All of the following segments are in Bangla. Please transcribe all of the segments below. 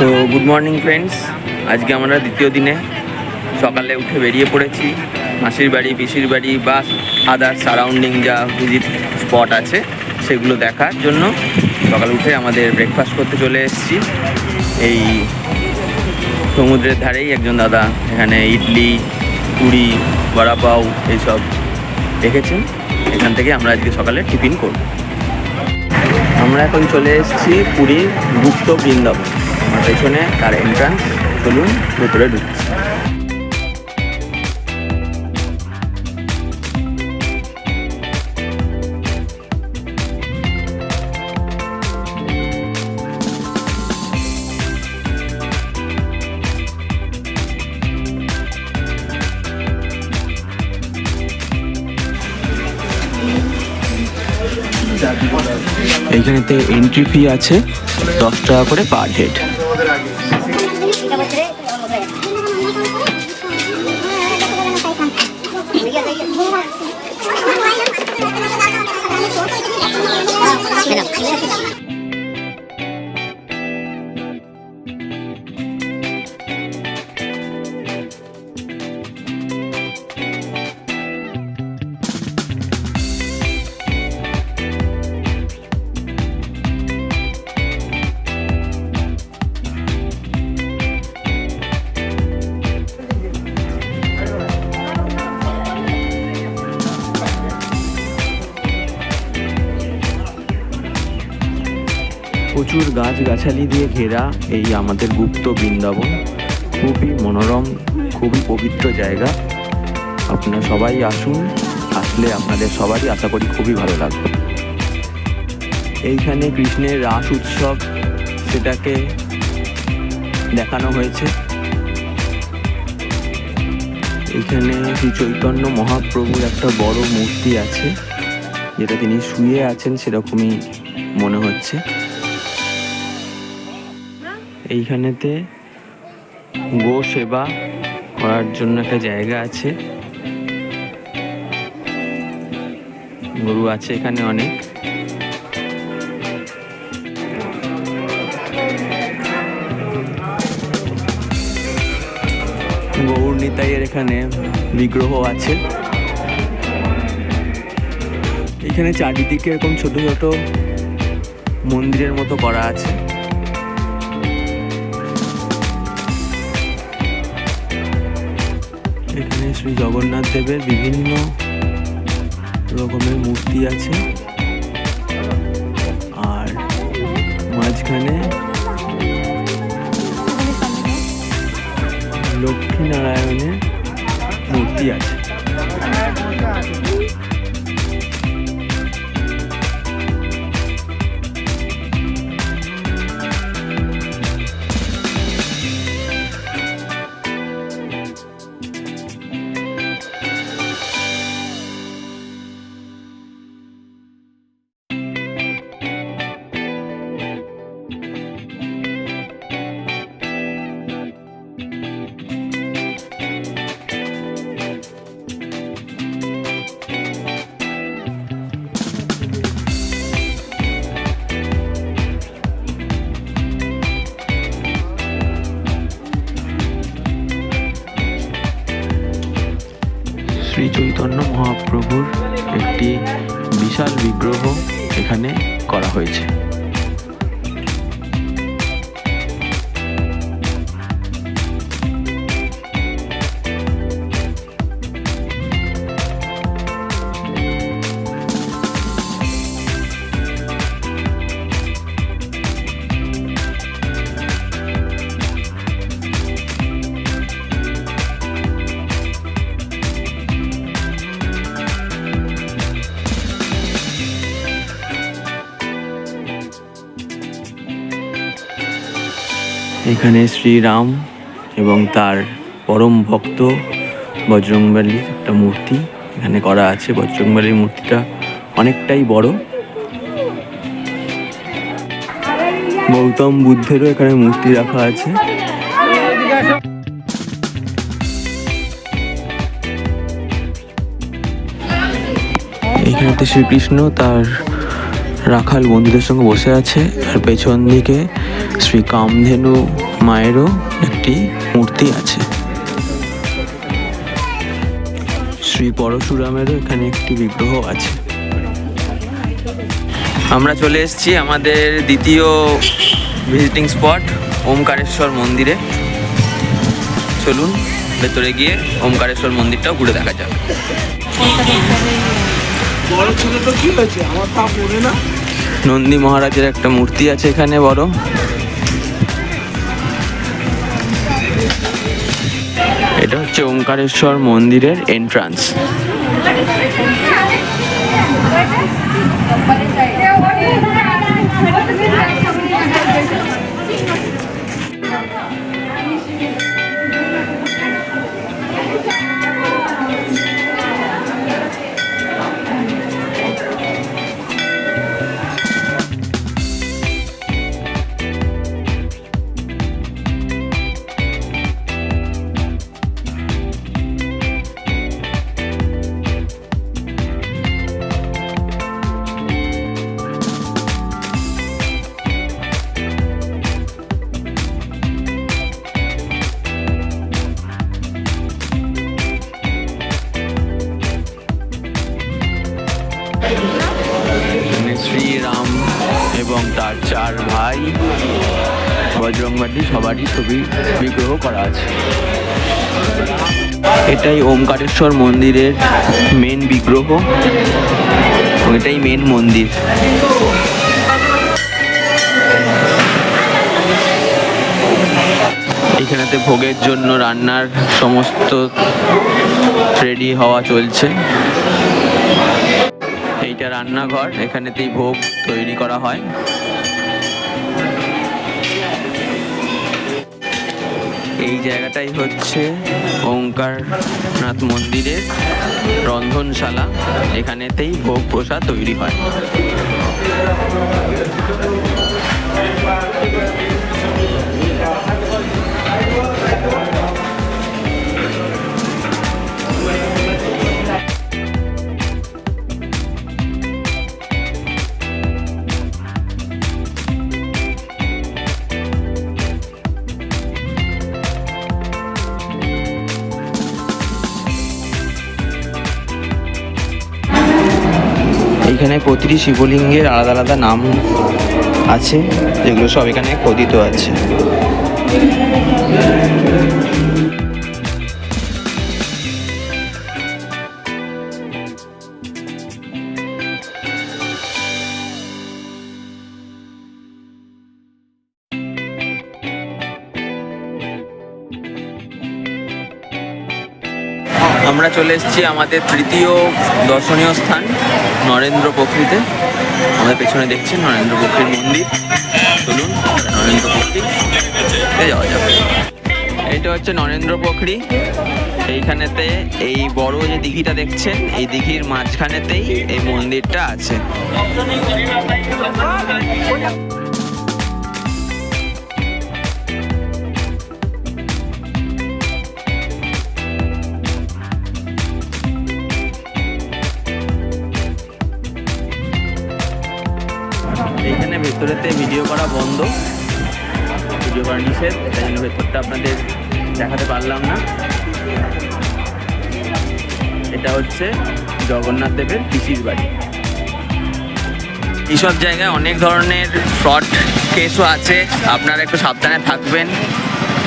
তো গুড মর্নিং ফ্রেন্ডস, আজকে আমরা দ্বিতীয় দিনে সকালে উঠে বেরিয়ে পড়েছি মাসির বাড়ি, পিসির বাড়ি বা আদার্স সারাউন্ডিং যা ভিজিট স্পট আছে সেগুলো দেখার জন্য। সকালে উঠে আমাদের ব্রেকফাস্ট করতে চলে এসেছি এই সমুদ্রের ধারেই। একজন দাদা এখানে ইডলি, পুরি, বড়া পাও এইসব রেখেছেন। এখান থেকে আমরা আজকে সকালে টিফিন করব। আমরা এখন চলে এসেছি পুরীর গুপ্ত বৃন্দাবন। আমার পেছনে তার এন্ট্রান্স, চলুন ভেতরে ঢুকছি। এইখানেতে এন্ট্রি ফি আছে 10 টাকা করে পার হেড। প্রচুর গাছগাছালি দিয়ে ঘেরা এই আমাদের গুপ্ত বৃন্দাবন। খুবই মনোরম, খুবই পবিত্র জায়গা। আপনারা সবাই আসুন, আসলে আপনাদের সবারই আশা করি খুবই ভালো লাগবে। এইখানে কৃষ্ণের রাস উৎসব, সেটাকে দেখানো হয়েছে। এখানে শ্রী চৈতন্য মহাপ্রভুর একটা বড় মূর্তি আছে, যেটা তিনি শুয়ে আছেন সেরকমই মনে হচ্ছে। এইখানেতে গো সেবা করার জন্য একটা জায়গা আছে, গরু আছে এখানে অনেক। গৌর নিতাইয়ের এখানে বিগ্রহ আছে। এখানে চারিদিকে এরকম ছোট ছোট মন্দিরের মতো করা আছে। এখানে শ্রী জগন্নাথ দেবের বিভিন্ন রকমের মূর্তি আছে, আর মাঝখানে লক্ষ্মী নারায়ণের মূর্তি আছে। শ্রী চৈতন্য মহাপ্রভুর একটি বিশাল বিগ্রহ এখানে করা হয়েছে। এখানে শ্রীরাম এবং তার পরম ভক্ত বজরংবলীর একটা মূর্তি এখানে করা আছে। বজরংবলীর মূর্তিটা অনেকটাই বড়। গৌতম বুদ্ধেরও এখানে মূর্তি রাখা আছে। এখানেতে শ্রীকৃষ্ণ তার রাখাল বন্ধুদের সঙ্গে বসে আছে, আর পেছন দিকে শ্রী কামধেনু মায়েরও একটি মূর্তি আছে। শ্রী পরশুরামেরও এখানে একটি বিগ্রহ আছে। আমরা চলে এসেছি আমাদের দ্বিতীয় ভিজিটিং স্পট ওমকারেশ্বর মন্দিরে। চলুন ভেতরে গিয়ে ওমকারেশ্বর মন্দিরটাও ঘুরে দেখা যাক। নন্দী মহারাজের একটা মূর্তি আছে এখানে বড়। এটা হচ্ছে ওমকারেশ্বর মন্দিরের এন্ট্রান্স। শ্রীরাম এবং তার 4 ভাই বজরংবলী সবারই ছবি বিগ্রহ করা আছে। এটাই ওমকারেশ্বর মন্দিরের মেন বিগ্রহ, এটাই মেন মন্দির। এখানেতে ভোগের জন্য রান্নার সমস্ত রেডি হওয়া চলছে। এইটা রান্নাঘর, এখানেতেই ভোগ তৈরি করা হয়। এই জায়গাটাই হচ্ছে ওঙ্কারনাথ মন্দিরের রন্ধনশালা, এখানেতেই ভোগ প্রসাদ তৈরি হয়। এখানে প্রতিটি শিবলিঙ্গের আলাদা আলাদা নাম আছে, যেগুলো সব এখানে খোদিত আছে। আমরা চলে এসেছি আমাদের তৃতীয় দর্শনীয় স্থান নরেন্দ্র পোখরিতে। আমাদের পেছনে দেখছেন নরেন্দ্র পোখরির মন্দির। চলুন নরেন্দ্র পোখরিতে যাওয়া যাবে। এইটা হচ্ছে নরেন্দ্র পোখরি। এইখানেতে এই বড় যে দিঘিটা দেখছেন, এই দিঘির মাঝখানেতেই এই মন্দিরটা আছে। এইখানে ভেতরেতে ভিডিও করা বন্ধ, ভিডিও করা নিষেধ, তাই জন্য ভেতরটা আপনাদের দেখাতে পারলাম না। এটা হচ্ছে জগন্নাথ দেবের পিসির বাড়ি। এইসব জায়গায় অনেক ধরনের ফ্রড কেসও আছে, আপনারা একটু সাবধানে থাকবেন।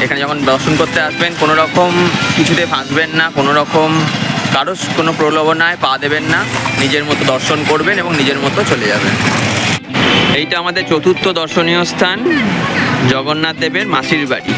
এখানে যখন দর্শন করতে আসবেন কোনো রকম কিছুতে ফাঁসবেন না, কোনো রকম কারো কোনো প্রলোভনায় পা দেবেন না, নিজের মতো দর্শন করবেন এবং নিজের মতো চলে যাবেন। এইটা আমাদের চতুর্থ দর্শনীয় স্থান জগন্নাথ দেবের মাসির বাড়ি।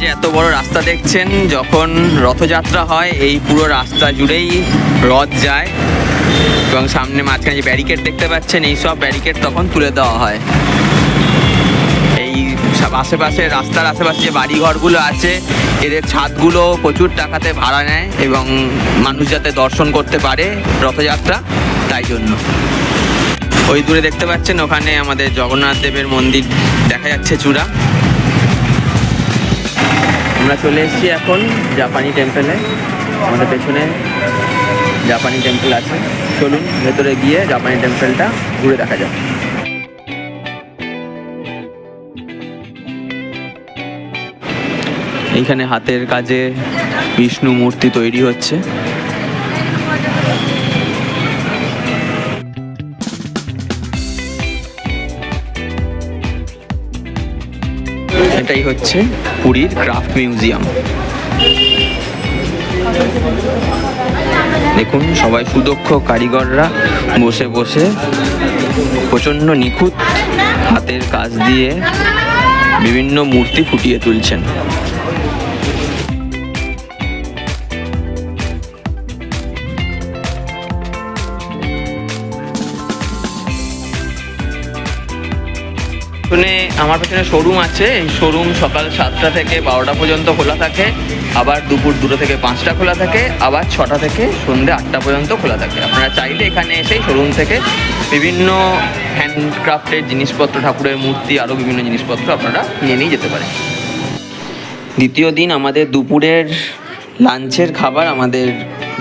যে এত বড় রাস্তা দেখছেন, যখন রথযাত্রা হয় এই পুরো রাস্তা জুড়েই রথ যায় এবং সামনে মাঝখানে যে ব্যারিকেড দেখতে পাচ্ছেন, এই সব ব্যারিকেড তখন তুলে দেওয়া হয়। এই সব আশেপাশে রাস্তার আশেপাশে যে বাড়িঘরগুলো আছে, এদের ছাদগুলো প্রচুর টাকাতে ভাড়া নেয় এবং মানুষ যাতে দর্শন করতে পারে রথযাত্রা, তাই জন্য। ওই দূরে দেখতে পাচ্ছেন, ওখানে আমাদের জগন্নাথ দেবের মন্দির দেখা যাচ্ছে চূড়া। আমরা চলে এসেছি এখন জাপানি টেম্পলে। আমাদের পেছনে জাপানি টেম্পল আছে, চলুন ভেতরে গিয়ে জাপানি টেম্পলটা ঘুরে দেখা যাক। এইখানে হাতের কাজে বিষ্ণু মূর্তি তৈরি হচ্ছে। এটাই হচ্ছে পুরীর ক্রাফট মিউজিয়াম। দেখুন, সবাই সুদক্ষ কারিগররা বসে বসে প্রচণ্ড নিখুঁত হাতের কাজ দিয়ে বিভিন্ন মূর্তি ফুটিয়ে তুলছেন। আমার পেছনে শোরুম আছে। এই শোরুম সকাল 7টা থেকে 12টা পর্যন্ত খোলা থাকে, আবার দুপুর 2টা থেকে 5টা খোলা থাকে, আবার 6টা থেকে সন্ধ্যে 8টা পর্যন্ত খোলা থাকে। আপনারা চাইলে এখানে এসে শোরুম থেকে বিভিন্ন হ্যান্ডক্রাফটের জিনিসপত্র, ঠাকুরের মূর্তি, আরও বিভিন্ন জিনিসপত্র আপনারা নিয়ে নিয়ে যেতে পারেন। দ্বিতীয় দিন আমাদের দুপুরের লাঞ্চের খাবার আমাদের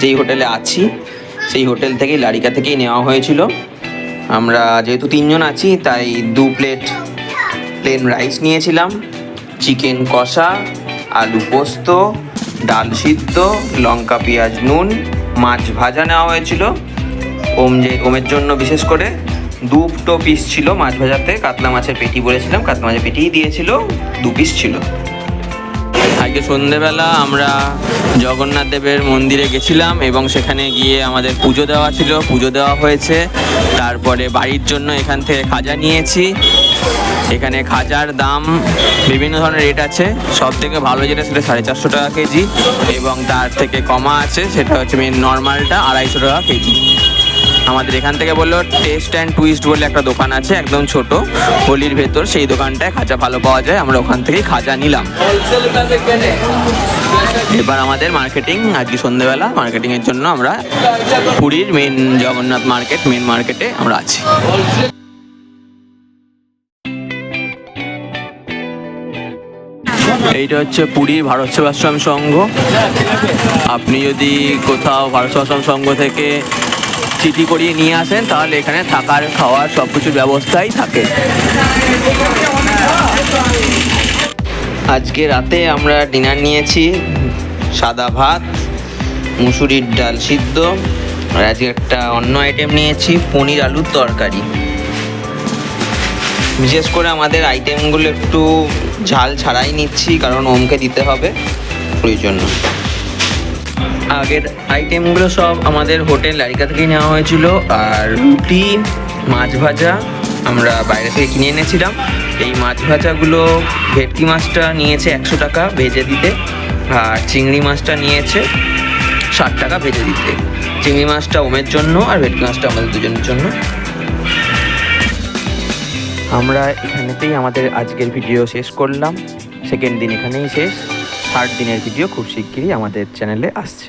যেই হোটেলে আছি সেই হোটেল থেকেই, লারিকা থেকেই নেওয়া হয়েছিল। আমরা যেহেতু 3 জন আছি তাই 2 প্লেট প্লেন রাইস নিয়েছিলাম, চিকেন কষা, আলু পোস্ত, ডাল সিদ্ধ, লঙ্কা পেঁয়াজ নুন, মাছ ভাজা নেওয়া হয়েছিল। ওমের জন্য বিশেষ করে 2 পিস ছিল মাছ ভাজাতে। কাতলা মাছের পেটি বলেছিলাম, কাতলা মাছের পেটিই দিয়েছিল, 2 পিস ছিল। আজকে সন্ধেবেলা আমরা জগন্নাথ দেবের মন্দিরে গেছিলাম এবং সেখানে গিয়ে আমাদের পুজো দেওয়া ছিল, পুজো দেওয়া হয়েছে। তারপরে বাড়ির জন্য এখান থেকে খাজা নিয়েছি। এখানে খাজার দাম বিভিন্ন ধরনের রেট আছে। সব থেকে ভালো যেটা সেটা 450 টাকা কেজি, এবং তার থেকে কমা আছে সেটা হচ্ছে নর্মালটা 250 টাকা কেজি। আমাদের এখান থেকে বললো টেস্ট অ্যান্ড টুইস্ট বলে একটা দোকান আছে, একদম ছোট গলির ভেতর। সেই দোকানটায় খাজা ভালো পাওয়া যায়, আমরা ওখান থেকেই খাজা নিলাম। এবার আমাদের মার্কেটিং, আজকে সন্ধ্যেবেলা মার্কেটিংয়ের জন্য আমরা পুরীর মেন জগন্নাথ মার্কেট, মেন মার্কেটে আমরা আছি। এইটা হচ্ছে পুরীর ভারত সেবাশ্রম সংঘ। আপনি যদি কোথাও ভারত সেবাশ্রম সংঘ থেকে চিঠি করিয়ে নিয়ে আসেন তাহলে এখানে থাকার, খাওয়ার সব কিছুর ব্যবস্থাই থাকে। আজকে রাতে আমরা ডিনার নিয়েছি সাদা ভাত, মুসুরির ডাল সিদ্ধ, আর আজকে একটা অন্য আইটেম নিয়েছি পনির আলুর তরকারি। বিশেষ করে আমাদের আইটেমগুলো একটু ঝাল ছাড়াই নিচ্ছি, কারণ ওমকে দিতে হবে ওই জন্য। আগের আইটেমগুলো সব আমাদের হোটেল লারিকা থেকেই নেওয়া হয়েছিল। আর রুটি, মাছ ভাজা আমরা বাইরে থেকে কিনে এনেছিলাম। এই মাছ ভাজাগুলো, ভেটকি মাছটা নিয়েছে 100 টাকা ভেজে দিতে, আর চিংড়ি মাছটা নিয়েছে 60 টাকা ভেজে দিতে। চিংড়ি মাছটা ওমের জন্য আর ভেটকি মাছটা আমাদের দুজনের জন্য। আমরা এখানেতেই আমাদের আজকের ভিডিও শেষ করলাম। সেকেন্ড দিন এখানেই শেষ। থার্ড দিনের ভিডিও খুব শিগগিরই আমাদের চ্যানেলে আসছে।